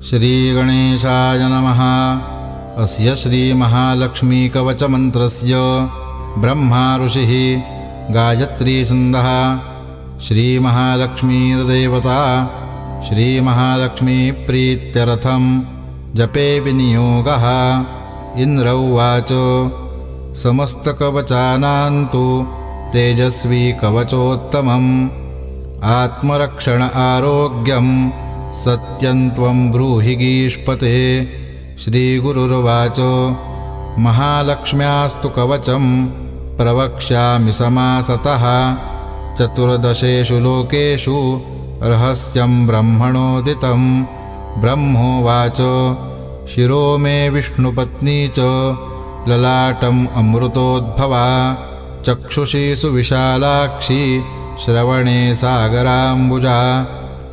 श्रीगणेशाय नमः। अस्य श्रीमहालक्ष्मीकवचमन्त्रस्य ब्रह्मा ऋषिः गायत्रीछन्दः। श्रीमहालक्ष्मीर्देवता श्रीमहालक्ष्मीप्रीत्यर्थं जपे विनियोगः। इन्द्र उवाच समस्तकवचानां तु तेजस्वी कवचोत्तमम्। आत्मरक्षण आरोग्यं सत्यं त्वं ब्रूहि गीष्पते। श्रीगुरुर्वाच महालक्ष्म्यास्तु कवचं प्रवक्ष्यामि समासतः। चतुर्दशेषु लोकेषु रहस्यं ब्रह्मणोदितं। ब्रह्मोवाच शिरो मे विष्णुपत्नी च ललाटम् अमृतोद्भवा। चक्षुषी सुविशालाक्षी श्रवणे सागराम्बुजा।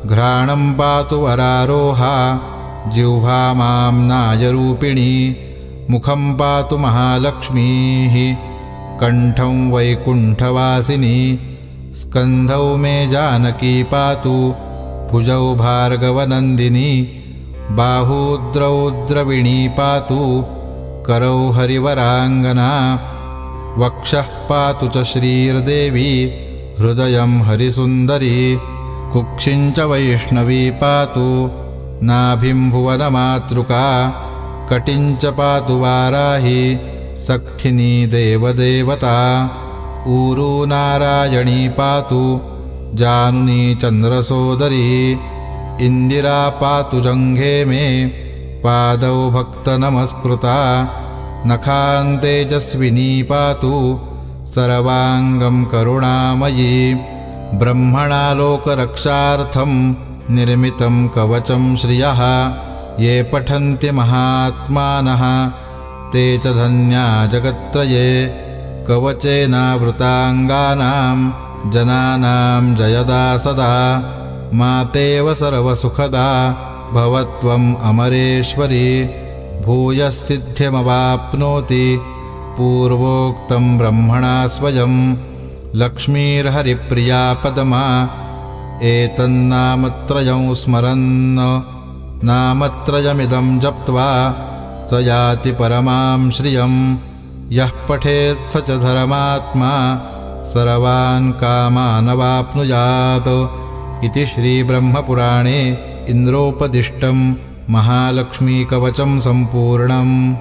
घ्राणं पातु वरारोहा जिह्वा माम्नायरूपिणी। मुखं पातु महालक्ष्मीः कण्ठं वैकुण्ठवासिनी। स्कन्धौ मे जानकी पातु भुजौ भार्गवनन्दिनी। बाहू द्रौद्रविणी पातु करौ हरिवराङ्गना। वक्षः पातु च श्रीर्देवी हृदयं हरिसुन्दरी। कुक्षिं च वैष्णवी पातु नाभिं भुवनमातृका। कटिं च पातु वाराही सक्थिनी देवदेवता। ऊरू नारायणी पातु जानुनी चन्द्रसोदरी। इन्दिरा पातु जङ्घे मे पादौ भक्तनमस्कृता। नखां तेजस्विनी पातु सर्वाङ्गं करुणामयी। ब्रह्मणा लोकरक्षार्थं निर्मितं कवचं श्रियः। ये पठन्ति महात्मानः ते च धन्या जगत्त्रये। कवचेनावृताङ्गानां जनानां जयदा सदा। मातेव सर्वसुखदा भवत्वम् अमरेश्वरी। भूयः सिद्धिमवाप्नोति पूर्वोक्तं ब्रह्मणा स्वयं। लक्ष्मीर्हरिप्रिया पदमा एतन्नामत्रयं स्मरन्। नामत्रयमिदं जप्त्वा स याति परमां श्रियं। यः पठेत् स च धर्मात्मा सर्वान् कामानवाप्नुयात्। इति श्रीब्रह्मपुराणे इन्द्रोपदिष्टं महालक्ष्मीकवचं सम्पूर्णम्।